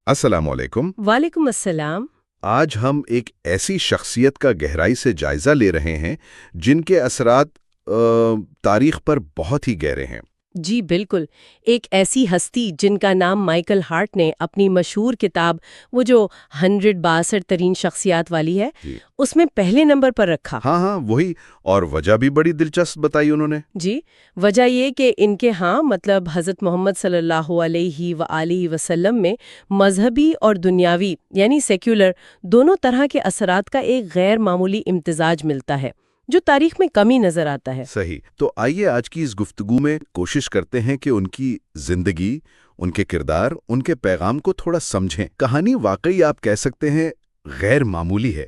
السلام علیکم۔ وعلیکم السلام۔ آج ہم ایک ایسی شخصیت کا گہرائی سے جائزہ لے رہے ہیں جن کے اثرات تاریخ پر بہت ہی گہرے ہیں۔ جی بالکل، ایک ایسی ہستی جن کا نام مائیکل ہارٹ نے اپنی مشہور کتاب وہ جو 162 ترین شخصیات والی ہے جی اس میں پہلے نمبر پر رکھا۔ ہاں وہی، اور وجہ بھی بڑی دلچسپ بتائی انہوں نے۔ جی وجہ یہ کہ ان کے مطلب حضرت محمد صلی اللہ علیہ وآلہ وسلم میں مذہبی اور دنیاوی یعنی سیکولر دونوں طرح کے اثرات کا ایک غیر معمولی امتزاج ملتا ہے جو تاریخ میں کمی نظر آتا ہے۔ صحیح، تو آئیے آج کی اس گفتگو میں کوشش کرتے ہیں کہ ان کی زندگی، ان کے کردار، ان کے پیغام کو تھوڑا سمجھیں۔ کہانی واقعی آپ کہہ سکتے ہیں غیر معمولی ہے۔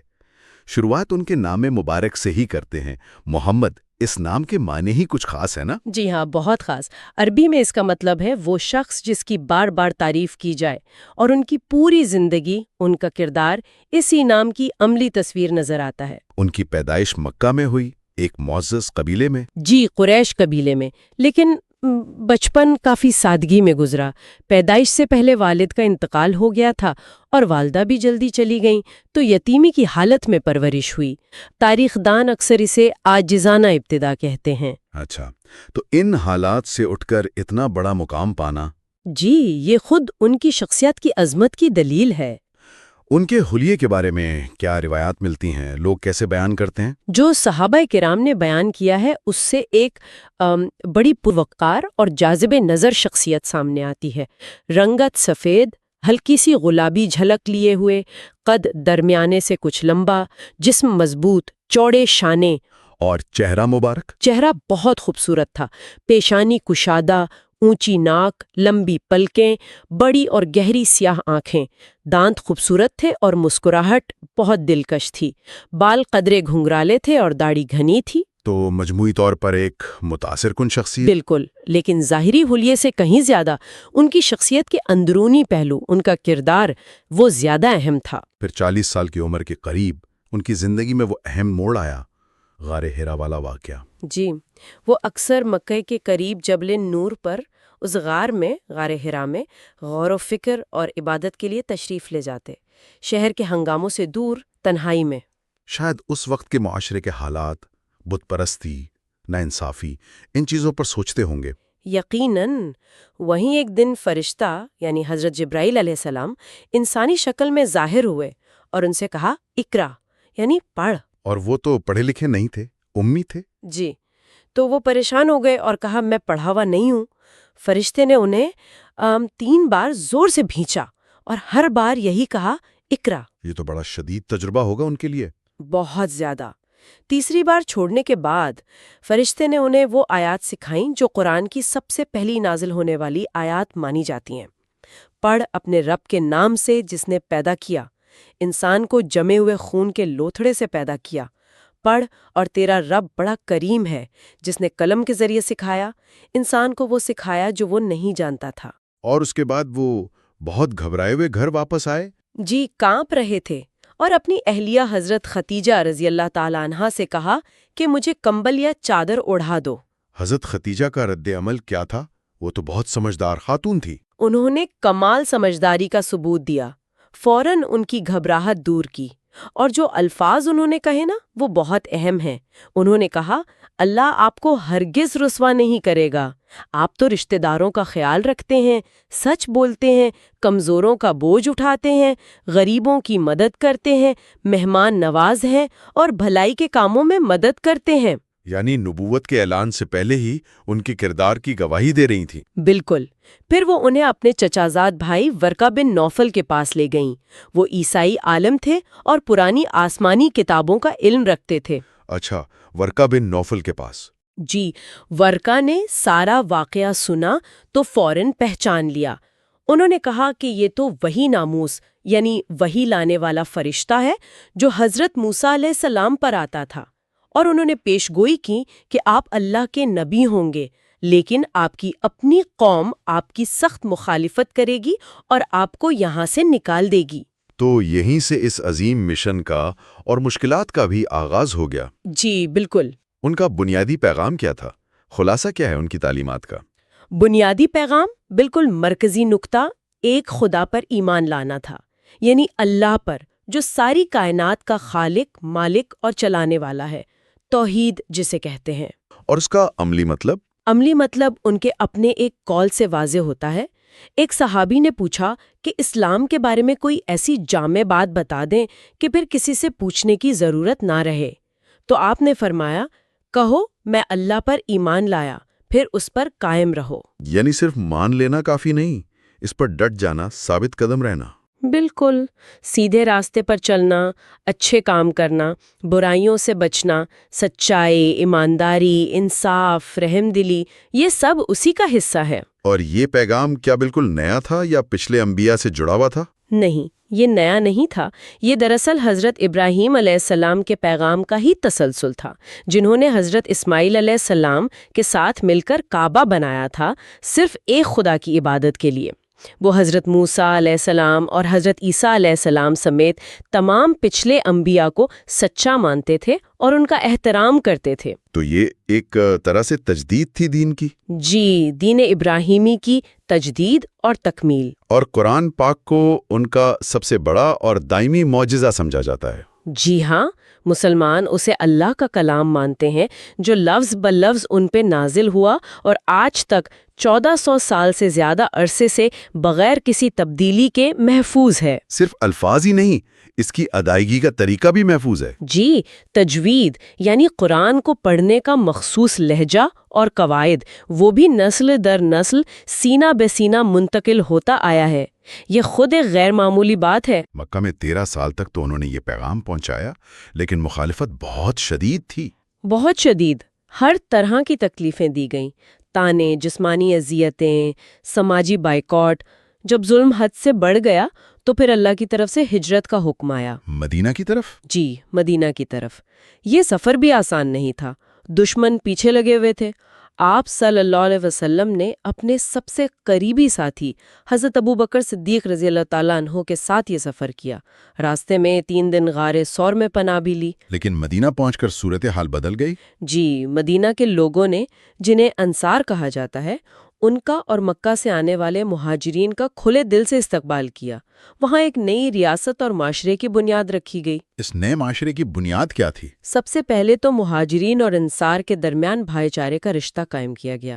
شروعات ان کے نام مبارک سے ہی کرتے ہیں۔ محمد، اس نام کے معنی ہی کچھ خاص ہے نا؟ جی ہاں، بہت خاص۔ عربی میں اس کا مطلب ہے وہ شخص جس کی بار بار تعریف کی جائے، اور ان کی پوری زندگی، ان کا کردار اسی نام کی عملی تصویر نظر آتا ہے۔ ان کی پیدائش مکہ میں ہوئی، ایک معزز قبیلے میں۔ جی، قریش قبیلے میں، لیکن بچپن کافی سادگی میں گزرا۔ پیدائش سے پہلے والد کا انتقال ہو گیا تھا اور والدہ بھی جلدی چلی گئیں، تو یتیمی کی حالت میں پرورش ہوئی۔ تاریخ دان اکثر اسے عاجزانہ ابتدا کہتے ہیں۔ اچھا، تو ان حالات سے اٹھ کر اتنا بڑا مقام پانا؟ جی، یہ خود ان کی شخصیت کی عظمت کی دلیل ہے۔ ان کے حلیے کے بارے میں کیا روایات ملتی ہیں؟ لوگ کیسے بیان کرتے ہیں؟ جو صحابہ کرام نے بیان کیا ہے اس سے ایک بڑی پروقار اور جاذب نظر شخصیت سامنے آتی ہے۔ رنگت سفید، ہلکی سی گلابی جھلک لیے ہوئے، قد درمیانے سے کچھ لمبا، جسم مضبوط، چوڑے شانے، اور چہرہ مبارک؟ چہرہ بہت خوبصورت تھا۔ پیشانی کشادہ، اونچی ناک، لمبی پلکیں، بڑی اور گہری سیاہ آنکھیں، دانت خوبصورت تھے اور مسکراہٹ بہت دلکش تھی۔ بال قدرے گھنگرالے تھے اور داڑھی گھنی تھی۔ تو مجموعی طور پر ایک متاثر کن شخصیت۔ بالکل، لیکن ظاہری حلیے سے کہیں زیادہ ان کی شخصیت کے اندرونی پہلو، ان کا کردار، وہ زیادہ اہم تھا۔ پھر 40 سال کی عمر کے قریب ان کی زندگی میں وہ اہم موڑ آیا، غار ہرا والا واقعہ۔ جی، وہ اکثر مکہ کے قریب جبل نور پر اس غار ہرا میں غور و فکر اور عبادت کے لیے تشریف لے جاتے، شہر کے ہنگاموں سے دور، تنہائی میں۔ شاید اس وقت کے معاشرے کے حالات، بت پرستی، ناانصافی، ان چیزوں پر سوچتے ہوں گے۔ یقیناً۔ وہیں ایک دن فرشتہ یعنی حضرت جبرائیل علیہ السلام انسانی شکل میں ظاہر ہوئے اور ان سے کہا، اقرا، یعنی پڑھ۔ اور وہ تو پڑھے لکھے نہیں تھے، امی تھے۔ جی، تو وہ پریشان ہو گئے اور کہا، میں پڑھا ہوا نہیں ہوں۔ فرشتے نے انہیں 3 بار زور سے بھینچا اور ہر بار یہی کہا، اقرا۔ یہ تو بڑا شدید تجربہ ہوگا ان کے لیے۔ بہت زیادہ۔ تیسری بار چھوڑنے کے بعد فرشتے نے انہیں وہ آیات سکھائیں جو قرآن کی سب سے پہلی نازل ہونے والی آیات مانی جاتی ہیں۔ پڑھ اپنے رب کے نام سے جس نے پیدا کیا، انسان کو جمے ہوئے خون کے لوتھڑے سے پیدا کیا۔ پڑھ، اور تیرا رب بڑا کریم ہے جس نے قلم کے ذریعے سکھایا، انسان کو وہ سکھایا جو وہ نہیں جانتا تھا۔ اور اس کے بعد وہ بہت گھبرائے ہوئے گھر واپس آئے۔ جی، کانپ رہے تھے، اور اپنی اہلیہ حضرت ختیجہ رضی اللہ تعالیٰ عنہا سے کہا کہ مجھے کمبل یا چادر اوڑھا دو۔ حضرت ختیجہ کا رد عمل کیا تھا؟ وہ تو بہت سمجھدار خاتون تھی۔ انہوں نے کمال سمجھداری کا ثبوت دیا، فوراً ان کی گھبراہٹ دور کی، اور جو الفاظ انہوں نے کہے نا وہ بہت اہم ہیں۔ انہوں نے کہا، اللہ آپ کو ہرگز رسوا نہیں کرے گا، آپ تو رشتہ داروں کا خیال رکھتے ہیں، سچ بولتے ہیں، کمزوروں کا بوجھ اٹھاتے ہیں، غریبوں کی مدد کرتے ہیں، مہمان نواز ہیں اور بھلائی کے کاموں میں مدد کرتے ہیں۔ یعنی نبوت کے اعلان سے پہلے ہی ان کے کردار کی گواہی دے رہی تھی۔ بالکل۔ پھر وہ انہیں اپنے چچازاد بھائی ورقہ بن نوفل کے پاس لے گئیں۔ وہ عیسائی عالم تھے اور پرانی آسمانی کتابوں کا علم رکھتے تھے۔ اچھا، ورقہ بن نوفل کے پاس؟ جی، ورقہ نے سارا واقعہ سنا تو فوراً پہچان لیا۔ انہوں نے کہا کہ یہ تو وہی ناموس یعنی وہی لانے والا فرشتہ ہے جو حضرت موسیٰ علیہ السلام پر آتا تھا، اور انہوں نے پیش گوئی کی کہ آپ اللہ کے نبی ہوں گے، لیکن آپ کی اپنی قوم آپ کی سخت مخالفت کرے گی اور آپ کو یہاں سے نکال دے گی۔ تو یہیں سے اس عظیم مشن کا اور مشکلات کا بھی آغاز ہو گیا۔ جی بالکل۔ ان کا بنیادی پیغام کیا تھا؟ خلاصہ کیا ہے ان کی تعلیمات کا؟ بنیادی پیغام، بالکل مرکزی نقطہ، ایک خدا پر ایمان لانا تھا، یعنی اللہ پر، جو ساری کائنات کا خالق، مالک اور چلانے والا ہے، توحید جسے کہتے ہیں۔ اور اس کا عملی مطلب؟ عملی مطلب ان کے اپنے ایک قول سے واضح ہوتا ہے۔ ایک صحابی نے پوچھا کہ اسلام کے بارے میں کوئی ایسی جامع بات بتا دیں کہ پھر کسی سے پوچھنے کی ضرورت نہ رہے، تو آپ نے فرمایا، کہو میں اللہ پر ایمان لایا، پھر اس پر قائم رہو۔ یعنی صرف مان لینا کافی نہیں، اس پر ڈٹ جانا، ثابت قدم رہنا۔ بالکل، سیدھے راستے پر چلنا، اچھے کام کرنا، برائیوں سے بچنا، سچائی، ایمانداری، انصاف، رحم دلی، یہ سب اسی کا حصہ ہے۔ اور یہ پیغام کیا بالکل نیا تھا یا پچھلے انبیاء سے جڑا ہوا تھا؟ نہیں، یہ نیا نہیں تھا، یہ دراصل حضرت ابراہیم علیہ السلام کے پیغام کا ہی تسلسل تھا، جنہوں نے حضرت اسماعیل علیہ السلام کے ساتھ مل کر کعبہ بنایا تھا، صرف ایک خدا کی عبادت کے لیے۔ وہ حضرت موسیٰ علیہ السلام اور حضرت عیسیٰ علیہ السلام سمیت تمام پچھلے انبیاء کو سچا مانتے تھے اور ان کا احترام کرتے تھے۔ تو یہ ایک طرح سے تجدید تھی دین کی؟ جی، دین ابراہیمی کی تجدید اور تکمیل۔ اور قرآن پاک کو ان کا سب سے بڑا اور دائمی معجزہ سمجھا جاتا ہے۔ جی ہاں، مسلمان اسے اللہ کا کلام مانتے ہیں جو لفظ بلفظ ان پہ نازل ہوا اور آج تک 1400 سال سے زیادہ عرصے سے بغیر کسی تبدیلی کے محفوظ ہے۔ صرف الفاظ ہی نہیں، اس کی ادائیگی کا طریقہ بھی محفوظ ہے۔ جی، تجوید یعنی قرآن کو پڑھنے کا مخصوص لہجہ اور قواعد، وہ بھی نسل در نسل سینہ بہ سینہ منتقل ہوتا آیا ہے۔ یہ خود ایک غیر معمولی بات ہے۔ مکہ میں 13 سال تک تو انہوں نے یہ پیغام پہنچایا، لیکن مخالفت بہت شدید تھی۔ بہت شدید، ہر طرح کی تکلیفیں دی گئیں، تانے، جسمانی اذیتیں، سماجی بائیکاٹ۔ جب ظلم حد سے بڑھ گیا تو پھر اللہ کی طرف سے ہجرت کا حکم آیا۔ مدینہ کی طرف؟ جی، مدینہ کی طرف۔ یہ سفر بھی آسان نہیں تھا، دشمن پیچھے لگے ہوئے تھے۔ آپ صلی اللہ علیہ وسلم نے اپنے سب سے قریبی ساتھی حضرت ابوبکر صدیق رضی اللہ تعالیٰ عنہ کے ساتھ یہ سفر کیا۔ راستے میں 3 دن غار ثور میں پناہ بھی لی۔ لیکن مدینہ پہنچ کر صورتحال بدل گئی۔ جی، مدینہ کے لوگوں نے، جنہیں انصار کہا جاتا ہے، ان کا اور مکہ سے آنے والے مہاجرین کا کھلے دل سے استقبال کیا۔ وہاں ایک نئی ریاست اور معاشرے کی بنیاد رکھی گئی۔ اس نئے معاشرے کی بنیاد کیا تھی؟ سب سے پہلے تو مہاجرین اور انصار کے درمیان بھائی چارے کا رشتہ قائم کیا گیا۔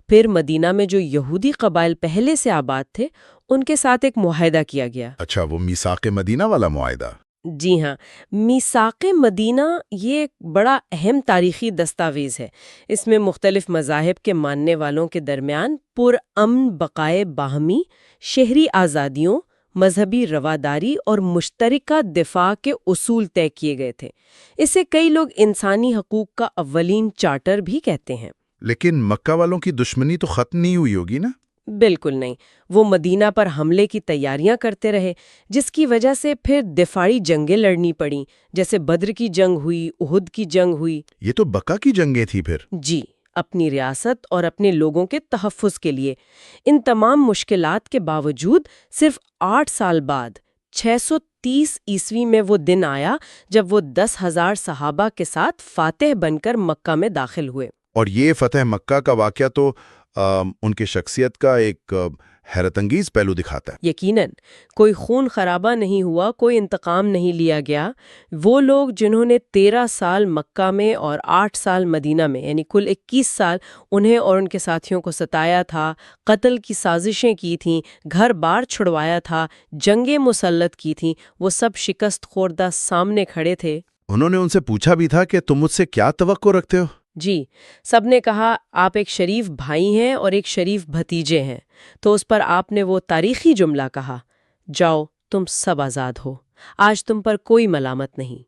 پھر مدینہ میں جو یہودی قبائل پہلے سے آباد تھے، ان کے ساتھ ایک معاہدہ کیا گیا۔ اچھا، وہ میثاق مدینہ والا معاہدہ؟ جی ہاں، میثاق مدینہ یہ ایک بڑا اہم تاریخی دستاویز ہے۔ اس میں مختلف مذاہب کے ماننے والوں کے درمیان پرامن بقائے باہمی، شہری آزادیوں، مذہبی رواداری اور مشترکہ دفاع کے اصول طے کیے گئے تھے۔ اسے کئی لوگ انسانی حقوق کا اولین چارٹر بھی کہتے ہیں۔ لیکن مکہ والوں کی دشمنی تو ختم نہیں ہوئی ہوگی نا؟ بالکل نہیں، وہ مدینہ پر حملے کی تیاریاں کرتے رہے، جس کی وجہ سے پھر دفاعی جنگیں لڑنی پڑیں، جیسے بدر کی جنگ ہوئی، احد کی جنگ ہوئی۔ یہ تو بقا کی جنگیں تھی پھر۔ جی، اپنی ریاست اور اپنے لوگوں کے تحفظ کے لیے۔ ان تمام مشکلات کے باوجود صرف 8 سال بعد 630 عیسوی میں وہ دن آیا جب وہ 10,000 صحابہ کے ساتھ فاتح بن کر مکہ میں داخل ہوئے۔ اور یہ فتح مکہ کا واقعہ تو ان کی شخصیت کا ایک حیرت انگیز پہلو دکھاتا ہے۔ یقیناً، کوئی خون خرابہ نہیں ہوا، کوئی انتقام نہیں لیا گیا۔ وہ لوگ جنہوں نے 13 سال مکہ میں اور 8 سال مدینہ میں، یعنی کل 21 سال انہیں اور ان کے ساتھیوں کو ستایا تھا، قتل کی سازشیں کی تھیں، گھر بار چھڑوایا تھا، جنگیں مسلط کی تھیں، وہ سب شکست خوردہ سامنے کھڑے تھے۔ انہوں نے ان سے پوچھا بھی تھا کہ تم مجھ سے کیا توقع رکھتے ہو؟ جی، سب نے کہا آپ ایک شریف بھائی ہیں اور ایک شریف بھتیجے ہیں۔ تو اس پر آپ نے وہ تاریخی جملہ کہا، جاؤ تم سب آزاد ہو، آج تم پر کوئی ملامت نہیں۔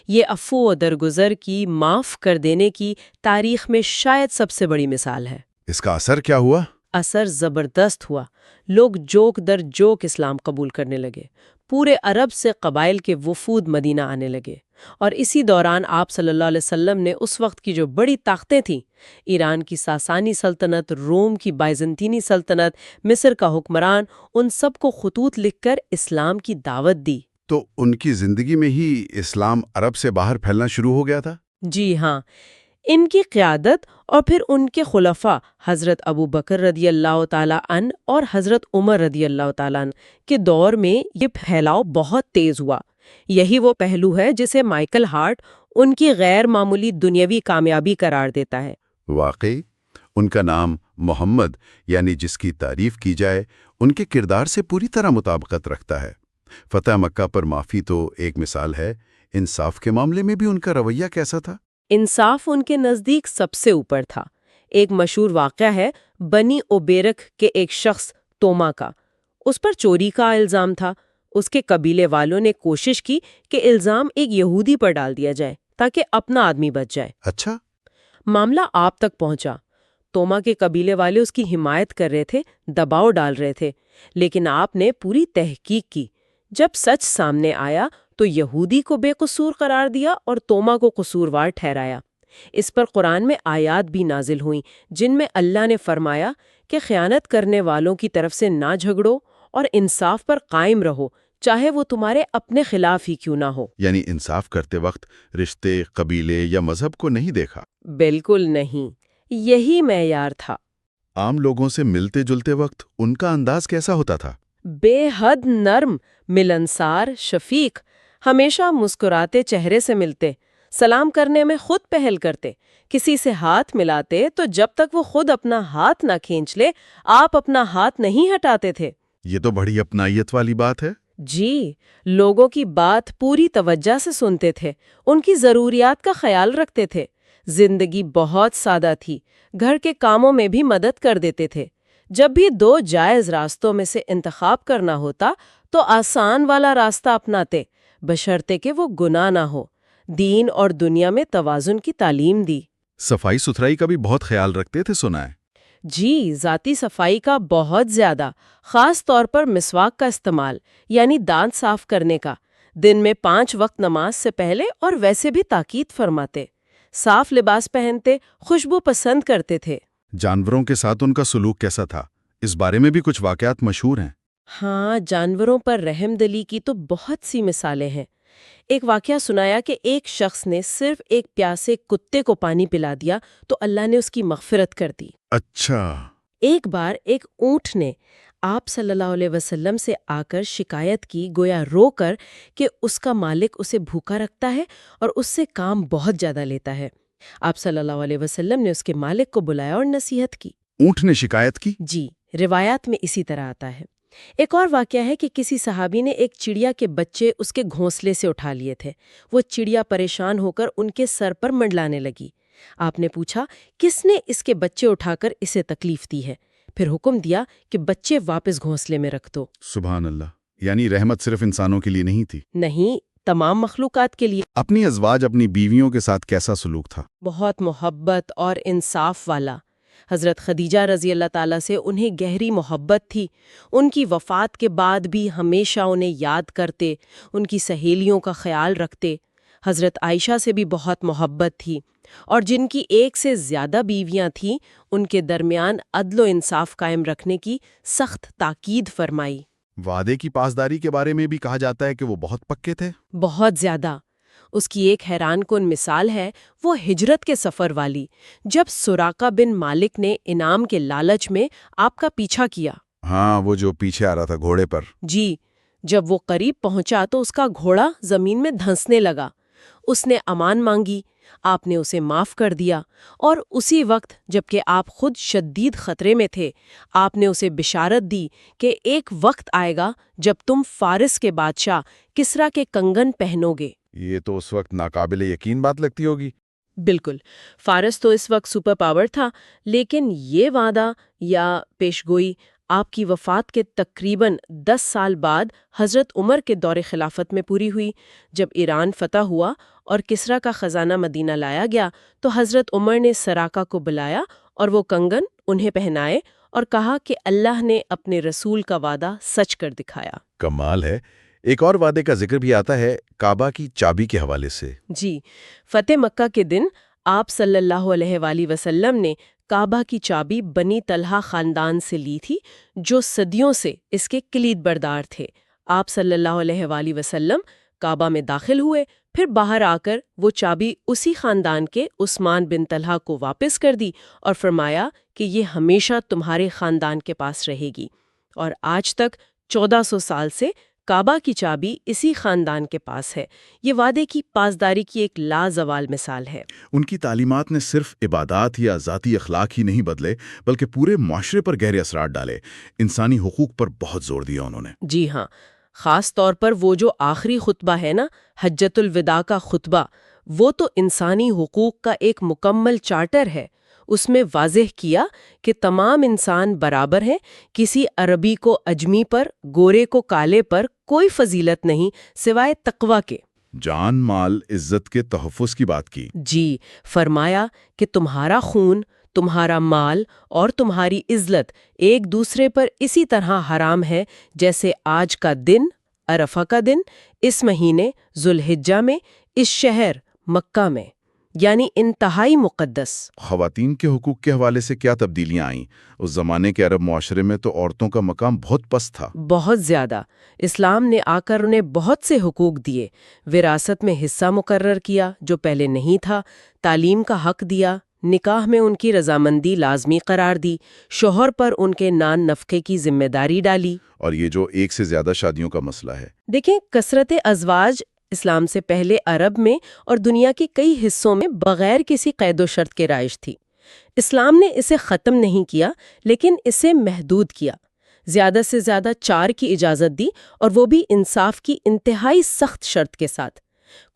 یہ عفو و درگزر کی، معاف کر دینے کی تاریخ میں شاید سب سے بڑی مثال ہے۔ اس کا اثر کیا ہوا؟ اثر زبردست ہوا۔ لوگ جوک در جوک اسلام قبول کرنے لگے۔ پورے عرب سے قبائل کے وفود مدینہ آنے لگے، اور اسی دوران آپ صلی اللہ علیہ وسلم نے اس وقت کی جو بڑی طاقتیں تھیں، ایران کی ساسانی سلطنت، روم کی بائزنطینی سلطنت، مصر کا حکمران، ان سب کو خطوط لکھ کر اسلام کی دعوت دی۔ تو ان کی زندگی میں ہی اسلام عرب سے باہر پھیلنا شروع ہو گیا تھا؟ جی ہاں، ان کی قیادت اور پھر ان کے خلفاء حضرت ابو بکر رضی اللہ تعالیٰ عنہ اور حضرت عمر رضی اللہ تعالیٰ عنہ کے دور میں یہ پھیلاؤ بہت تیز ہوا۔ یہی وہ پہلو ہے جسے مائیکل ہارٹ ان کی غیر معمولی دنیاوی کامیابی قرار دیتا ہے۔ واقعی ان کا نام محمد یعنی جس کی تعریف کی جائے ان کے کردار سے پوری طرح مطابقت رکھتا ہے۔ فتح مکہ پر معافی تو ایک مثال ہے، انصاف کے معاملے میں بھی ان کا رویہ کیسا تھا؟ انصاف ان کے نزدیک سب سے اوپر تھا۔ ایک مشہور واقعہ ہے بنی اوبیرک کے ایک شخص توما کا۔ اس پر چوری کا الزام تھا۔ اس کے قبیلے والوں نے کوشش کی کہ الزام ایک یہودی پر ڈال دیا جائے تاکہ اپنا آدمی بچ جائے۔ اچھا، معاملہ آپ تک پہنچا۔ توما کے قبیلے والے اس کی حمایت کر رہے تھے، دباؤ ڈال رہے تھے، لیکن آپ نے پوری تحقیق کی۔ جب سچ سامنے آیا تو یہودی کو بے قصور قرار دیا اور توما کو قصوروار ٹھہرایا۔ اس پر قرآن میں آیات بھی نازل ہوئیں جن میں اللہ نے فرمایا کہ خیانت کرنے والوں کی طرف سے نہ جھگڑو اور انصاف پر قائم رہو، چاہے وہ تمہارے اپنے خلاف ہی کیوں نہ ہو۔ یعنی انصاف کرتے وقت رشتے، قبیلے یا مذہب کو نہیں دیکھا۔ بالکل نہیں، یہی معیار تھا۔ عام لوگوں سے ملتے جلتے وقت ان کا انداز کیسا ہوتا تھا؟ بے حد نرم، ملنسار، شفیق، ہمیشہ مسکراتے چہرے سے ملتے، سلام کرنے میں خود پہل کرتے، کسی سے ہاتھ ملاتے تو جب تک وہ خود اپنا ہاتھ نہ کھینچ لے آپ اپنا ہاتھ نہیں ہٹاتے تھے۔ یہ تو بڑی اپنائیت والی بات ہے۔ جی، لوگوں کی بات پوری توجہ سے سنتے تھے، ان کی ضروریات کا خیال رکھتے تھے۔ زندگی بہت سادہ تھی، گھر کے کاموں میں بھی مدد کر دیتے تھے۔ جب بھی دو جائز راستوں میں سے انتخاب کرنا ہوتا تو آسان والا راستہ اپناتے، بشرطے کہ وہ گناہ نہ ہو۔ دین اور دنیا میں توازن کی تعلیم دی۔ صفائی ستھرائی کا بھی بہت خیال رکھتے تھے، سنا ہے۔ جی، ذاتی صفائی کا بہت زیادہ، خاص طور پر مسواک کا استعمال، یعنی دانت صاف کرنے کا۔ دن میں 5 وقت نماز سے پہلے اور ویسے بھی تاکید فرماتے۔ صاف لباس پہنتے، خوشبو پسند کرتے تھے۔ جانوروں کے ساتھ ان کا سلوک کیسا تھا؟ اس بارے میں بھی کچھ واقعات مشہور ہیں۔ ہاں، جانوروں پر رحم دلی کی تو بہت سی مثالیں ہیں۔ ایک واقعہ سنایا کہ ایک شخص نے صرف ایک پیاسے کتے کو پانی پلا دیا تو اللہ نے اس کی مغفرت کر دی۔ اچھا۔ ایک بار ایک اونٹ نے آپ صلی اللہ علیہ وسلم سے آ کر شکایت کی، گویا رو کر، کہ اس کا مالک اسے بھوکا رکھتا ہے اور اس سے کام بہت زیادہ لیتا ہے۔ آپ صلی اللہ علیہ وسلم نے اس کے مالک کو بلایا اور نصیحت کی۔ اونٹ نے شکایت کی؟ جی، روایات میں اسی طرح آتا ہے۔ ایک اور واقعہ ہے کہ کسی صحابی نے ایک چڑیا کے بچے اس کے گھونسلے سے اٹھا لیے تھے۔ وہ چڑیا پریشان ہو کر ان کے سر پر منڈلانے لگی۔ آپ نے پوچھا، کس نے اس کے بچے اٹھا کر اسے تکلیف دی ہے؟ پھر حکم دیا کہ بچے واپس گھونسلے میں رکھ دو۔ سبحان اللہ، یعنی رحمت صرف انسانوں کے لیے نہیں تھی؟ نہیں، تمام مخلوقات کے لیے۔ اپنی ازواج، اپنی بیویوں کے ساتھ کیسا سلوک تھا؟ بہت محبت اور انصاف والا۔ حضرت خدیجہ رضی اللہ تعالیٰ سے انہیں گہری محبت تھی۔ ان کی وفات کے بعد بھی ہمیشہ انہیں یاد کرتے، ان کی سہیلیوں کا خیال رکھتے۔ حضرت عائشہ سے بھی بہت محبت تھی، اور جن کی ایک سے زیادہ بیویاں تھیں ان کے درمیان عدل و انصاف قائم رکھنے کی سخت تاکید فرمائی۔ وعدے کی پاسداری کے بارے میں بھی کہا جاتا ہے کہ وہ بہت پکے تھے۔ بہت زیادہ۔ اس کی ایک حیران کن مثال ہے وہ ہجرت کے سفر والی، جب سراقہ بن مالک نے انعام کے لالچ میں آپ کا پیچھا کیا۔ ہاں، وہ جو پیچھے آ رہا تھا گھوڑے پر۔ جی، جب وہ قریب پہنچا تو اس کا گھوڑا زمین میں دھنسنے لگا۔ اس نے امان مانگی، آپ نے اسے معاف کر دیا، اور اسی وقت جبکہ آپ خود شدید خطرے میں تھے، آپ نے اسے بشارت دی کہ ایک وقت آئے گا جب تم فارس کے بادشاہ کسرا کے کنگن پہنو گے۔ یہ تو اس وقت ناقابل یقین بات لگتی ہوگی۔ بالکل، فارس تو اس وقت سپر پاور تھا، لیکن یہ وعدہ یا پیشگوئی آپ کی وفات کے تقریباً 10 سال بعد حضرت عمر کے دور خلافت میں پوری ہوئی۔ جب ایران فتح ہوا اور کسرا کا خزانہ مدینہ لایا گیا تو حضرت عمر نے سراقہ کو بلایا اور وہ کنگن انہیں پہنائے اور کہا کہ اللہ نے اپنے رسول کا وعدہ سچ کر دکھایا۔ کمال ہے۔ ایک اور وعدے کا ذکر بھی آتا ہے کعبہ کی چابی کے حوالے سے۔ جی، فتح مکہ کے دن آپ صلی اللہ علیہ وآلہ وسلم نے کعبہ کی چابی بنی طلحہ خاندان سے لی تھی، جو صدیوں سے اس کے کلید بردار تھے۔ آپ صلی اللہ علیہ وآلہ وسلم کعبہ میں داخل ہوئے، پھر باہر آ کر وہ چابی اسی خاندان کے عثمان بن طلحہ کو واپس کر دی اور فرمایا کہ یہ ہمیشہ تمہارے خاندان کے پاس رہے گی، اور آج تک 1400 سال سے کعبہ کی چابی اسی خاندان کے پاس ہے۔ یہ وعدے کی پاسداری کی ایک لازوال مثال ہے۔ ان کی تعلیمات نے صرف عبادات یا ذاتی اخلاق ہی نہیں بدلے بلکہ پورے معاشرے پر گہرے اثرات ڈالے۔ انسانی حقوق پر بہت زور دیا انہوں نے۔ جی ہاں، خاص طور پر وہ جو آخری خطبہ ہے نا، حجۃ الوداع کا خطبہ، وہ تو انسانی حقوق کا ایک مکمل چارٹر ہے۔ اس میں واضح کیا کہ تمام انسان برابر ہیں، کسی عربی کو اجمی پر، گورے کو کالے پر کوئی فضیلت نہیں سوائے تقوی کے۔ جان، مال، عزت کے تحفظ کی بات کی۔ جی، فرمایا کہ تمہارا خون، تمہارا مال اور تمہاری عزت ایک دوسرے پر اسی طرح حرام ہے جیسے آج کا دن، عرفہ کا دن، اس مہینے ذوالحجہ میں، اس شہر مکہ میں، یعنی انتہائی مقدس۔ خواتین کے حقوق کے حوالے سے کیا تبدیلیاں آئیں؟ اس زمانے کے عرب معاشرے میں تو عورتوں کا مقام بہت پست تھا۔ بہت زیادہ۔ اسلام نے آ کر انہیں بہت سے حقوق دیے، وراثت میں حصہ مقرر کیا جو پہلے نہیں تھا، تعلیم کا حق دیا، نکاح میں ان کی رضامندی لازمی قرار دی، شوہر پر ان کے نان نفقے کی ذمہ داری ڈالی۔ اور یہ جو ایک سے زیادہ شادیوں کا مسئلہ ہے، دیکھیں، کثرت ازواج اسلام سے پہلے عرب میں اور دنیا کے کئی حصوں میں بغیر کسی قید و شرط کے رائج تھی۔ اسلام نے اسے ختم نہیں کیا لیکن اسے محدود کیا، زیادہ سے زیادہ 4 کی اجازت دی، اور وہ بھی انصاف کی انتہائی سخت شرط کے ساتھ۔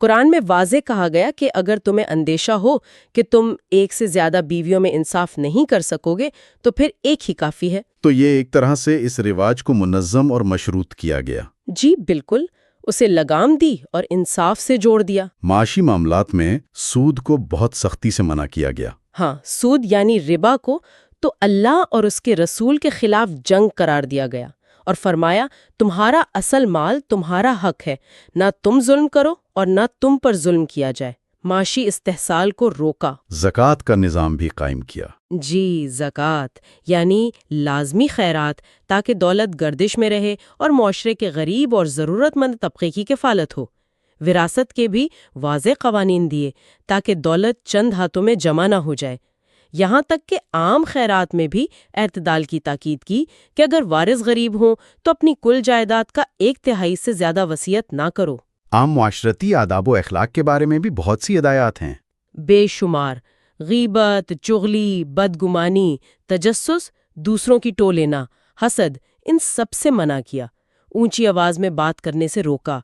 قرآن میں واضح کہا گیا کہ اگر تمہیں اندیشہ ہو کہ تم ایک سے زیادہ بیویوں میں انصاف نہیں کر سکو گے تو پھر ایک ہی کافی ہے۔ تو یہ ایک طرح سے اس رواج کو منظم اور مشروط کیا گیا۔ جی بالکل، اسے لگام دی اور انصاف سے جوڑ دیا۔ معاشی معاملات میں سود کو بہت سختی سے منع کیا گیا۔ ہاں، سود یعنی ربا کو تو اللہ اور اس کے رسول کے خلاف جنگ قرار دیا گیا، اور فرمایا تمہارا اصل مال تمہارا حق ہے، نہ تم ظلم کرو اور نہ تم پر ظلم کیا جائے۔ معاشی استحصال کو روکا۔ زکوٰۃ کا نظام بھی قائم کیا۔ جی، زکوٰۃ یعنی لازمی خیرات، تاکہ دولت گردش میں رہے اور معاشرے کے غریب اور ضرورت مند طبقے کی کفالت ہو۔ وراثت کے بھی واضح قوانین دیے تاکہ دولت چند ہاتھوں میں جمع نہ ہو جائے۔ یہاں تک کہ عام خیرات میں بھی اعتدال کی تاکید کی کہ اگر وارث غریب ہوں تو اپنی کل جائیداد کا 1/3 سے زیادہ وصیت نہ کرو۔ عام معاشرتی آداب و اخلاق کے بارے میں بھی بہت سی ہدایات ہیں۔ بے شمار۔ غیبت، چغلی، بدگمانی، تجسس، دوسروں کی ٹو لینا، حسد، ان سب سے منع کیا۔ اونچی آواز میں بات کرنے سے روکا۔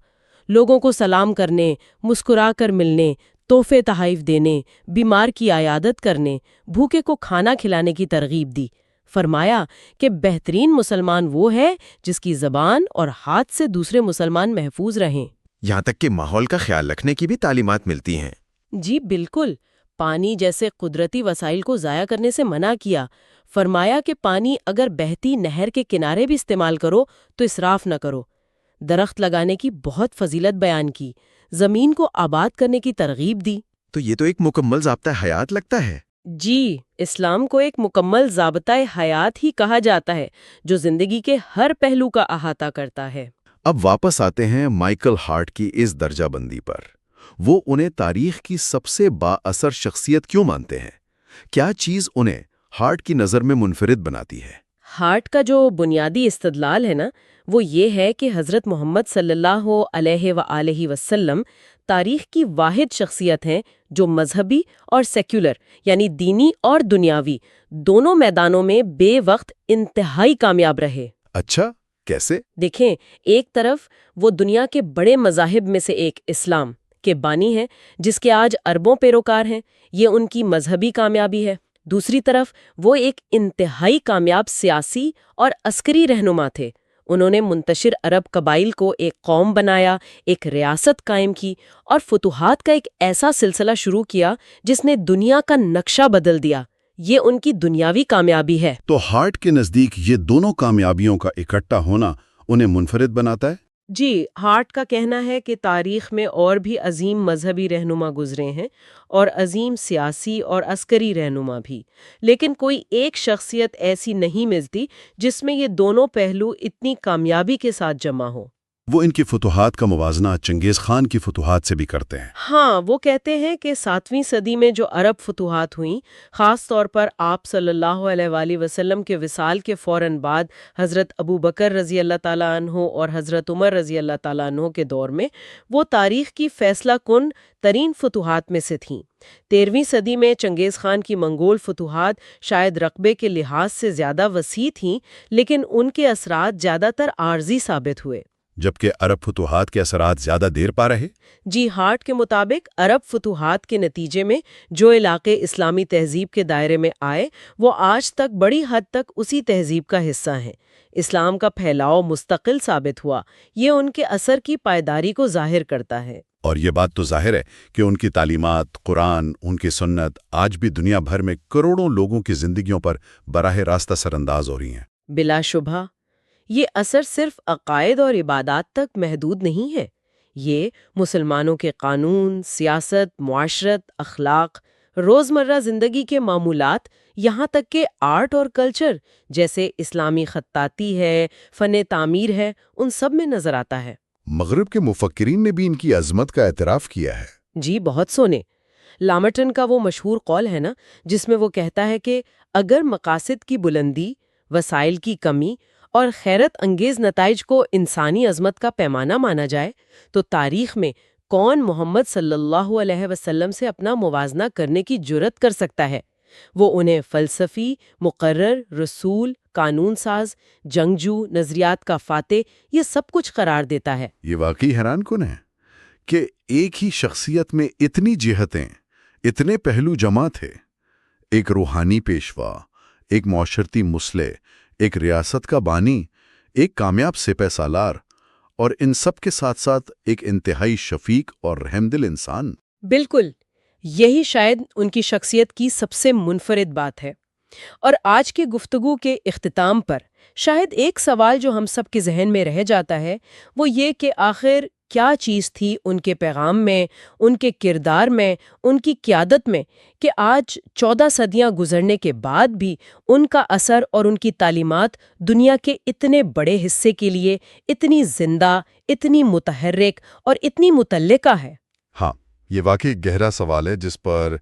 لوگوں کو سلام کرنے، مسکرا کر ملنے، تحفے تحائف دینے، بیمار کی عیادت کرنے، بھوکے کو کھانا کھلانے کی ترغیب دی۔ فرمایا کہ بہترین مسلمان وہ ہے جس کی زبان اور ہاتھ سے دوسرے مسلمان محفوظ رہیں۔ یہاں تک کہ ماحول کا خیال رکھنے کی بھی تعلیمات ملتی ہیں۔ جی بالکل، پانی جیسے قدرتی وسائل کو ضائع کرنے سے منع کیا۔ فرمایا کہ پانی اگر بہتی نہر کے کنارے بھی استعمال کرو تو اسراف نہ کرو۔ درخت لگانے کی بہت فضیلت بیان کی، زمین کو آباد کرنے کی ترغیب دی۔ تو یہ تو ایک مکمل ضابطہ حیات لگتا ہے۔ جی، اسلام کو ایک مکمل ضابطۂ حیات ہی کہا جاتا ہے جو زندگی کے ہر پہلو کا احاطہ کرتا ہے۔ اب واپس آتے ہیں مائیکل ہارٹ کی اس درجہ بندی پر۔ وہ انہیں تاریخ کی سب سے با اثر شخصیت کیوں مانتے ہیں؟ کیا چیز انہیں ہارٹ کی نظر میں منفرد بناتی ہے؟ ہارٹ کا جو بنیادی استدلال ہے نا، وہ یہ ہے کہ حضرت محمد صلی اللہ علیہ وآلہ وسلم تاریخ کی واحد شخصیت ہیں جو مذہبی اور سیکولر یعنی دینی اور دنیاوی دونوں میدانوں میں بے وقت انتہائی کامیاب رہے۔ اچھا، کیسے؟ دیکھیں، ایک طرف وہ دنیا کے بڑے مذاہب میں سے ایک اسلام کے بانی ہیں جس کے آج اربوں پیروکار ہیں، یہ ان کی مذہبی کامیابی ہے۔ دوسری طرف وہ ایک انتہائی کامیاب سیاسی اور عسکری رہنما تھے۔ انہوں نے منتشر عرب قبائل کو ایک قوم بنایا، ایک ریاست قائم کی اور فتوحات کا ایک ایسا سلسلہ شروع کیا جس نے دنیا کا نقشہ بدل دیا۔ یہ ان کی دنیاوی کامیابی ہے۔ تو ہارٹ کے نزدیک یہ دونوں کامیابیوں کا اکٹھا ہونا انہیں منفرد بناتا ہے؟ جی، ہارٹ کا کہنا ہے کہ تاریخ میں اور بھی عظیم مذہبی رہنما گزرے ہیں اور عظیم سیاسی اور عسکری رہنما بھی، لیکن کوئی ایک شخصیت ایسی نہیں ملتی جس میں یہ دونوں پہلو اتنی کامیابی کے ساتھ جمع ہو۔ وہ ان کی فتوحات کا موازنہ چنگیز خان کی فتوحات سے بھی کرتے ہیں۔ ہاں، وہ کہتے ہیں کہ 7ویں صدی میں جو عرب فتوحات ہوئیں، خاص طور پر آپ صلی اللہ علیہ وآلہ وسلم کے وصال کے فوراً بعد حضرت ابو بکر رضی اللہ تعالیٰ عنہ اور حضرت عمر رضی اللہ تعالیٰ عنہ کے دور میں، وہ تاریخ کی فیصلہ کن ترین فتوحات میں سے تھیں۔ 13ویں صدی میں چنگیز خان کی منگول فتوحات شاید رقبے کے لحاظ سے زیادہ وسیع تھیں، لیکن ان کے اثرات زیادہ تر عارضی ثابت ہوئے۔ جبکہ عرب فتوحات کے اثرات زیادہ دیر پا رہے۔ جی ہارٹ کے مطابق عرب فتوحات کے نتیجے میں جو علاقے اسلامی تہذیب کے دائرے میں آئے وہ آج تک بڑی حد تک اسی تہذیب کا حصہ ہیں۔ اسلام کا پھیلاؤ مستقل ثابت ہوا، یہ ان کے اثر کی پائیداری کو ظاہر کرتا ہے۔ اور یہ بات تو ظاہر ہے کہ ان کی تعلیمات، قرآن، ان کی سنت آج بھی دنیا بھر میں کروڑوں لوگوں کی زندگیوں پر براہ راست اثر انداز ہو رہی ہیں۔ بلا شبہ یہ اثر صرف عقائد اور عبادات تک محدود نہیں ہے، یہ مسلمانوں کے قانون، سیاست، معاشرت، اخلاق، روزمرہ زندگی کے معمولات، یہاں تک کہ آرٹ اور کلچر جیسے اسلامی خطاطی ہے، فن تعمیر ہے، ان سب میں نظر آتا ہے۔ مغرب کے مفکرین نے بھی ان کی عظمت کا اعتراف کیا ہے۔ جی بہت سونے۔ لامرٹن کا وہ مشہور قول ہے نا، جس میں وہ کہتا ہے کہ اگر مقاصد کی بلندی، وسائل کی کمی اور خیرت انگیز نتائج کو انسانی عظمت کا پیمانہ مانا جائے تو تاریخ میں کون محمد صلی اللہ علیہ وسلم سے اپنا موازنہ کرنے کی جرت کر سکتا ہے؟ وہ انہیں فلسفی، مقرر، رسول، قانون ساز، جنگجو، نظریات کا فاتح، یہ سب کچھ قرار دیتا ہے۔ یہ واقعی حیران کن ہے کہ ایک ہی شخصیت میں اتنی جہتیں، اتنے پہلو جمع تھے۔ ایک روحانی پیشوا، ایک معاشرتی مصلح، ایک ریاست کا بانی، ایک کامیاب سپہ سالار، اور ان سب کے ساتھ ساتھ ایک انتہائی شفیق اور رحمدل انسان۔ بالکل، یہی شاید ان کی شخصیت کی سب سے منفرد بات ہے۔ اور آج کے گفتگو کے اختتام پر شاید ایک سوال جو ہم سب کے ذہن میں رہ جاتا ہے وہ یہ کہ آخر کیا چیز تھی ان کے پیغام میں، ان کے کردار میں، ان کی قیادت میں کہ آج 14 صدیاں گزرنے کے بعد بھی ان کا اثر اور ان کی تعلیمات دنیا کے اتنے بڑے حصے کے لیے اتنی زندہ، اتنی متحرک اور اتنی متعلقہ ہے؟ ہاں، یہ واقعی گہرا سوال ہے جس پر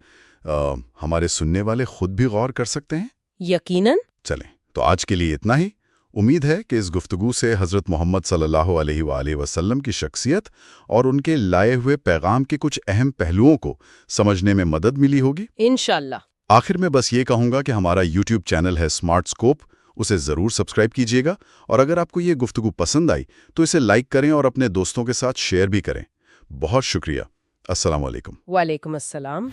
ہمارے سننے والے خود بھی غور کر سکتے ہیں۔ یقیناً۔ چلیں تو آج کے لیے اتنا ہی۔ امید ہے کہ اس گفتگو سے حضرت محمد صلی اللہ علیہ وآلہ وسلم کی شخصیت اور ان کے لائے ہوئے پیغام کے کچھ اہم پہلوؤں کو سمجھنے میں مدد ملی ہوگی۔ انشاءاللہ۔ آخر میں بس یہ کہوں گا کہ ہمارا یوٹیوب چینل ہے اسمارٹ اسکوپ، اسے ضرور سبسکرائب کیجیے گا، اور اگر آپ کو یہ گفتگو پسند آئی تو اسے لائک کریں اور اپنے دوستوں کے ساتھ شیئر بھی کریں۔ بہت شکریہ۔ السلام علیکم۔ وعلیکم السلام۔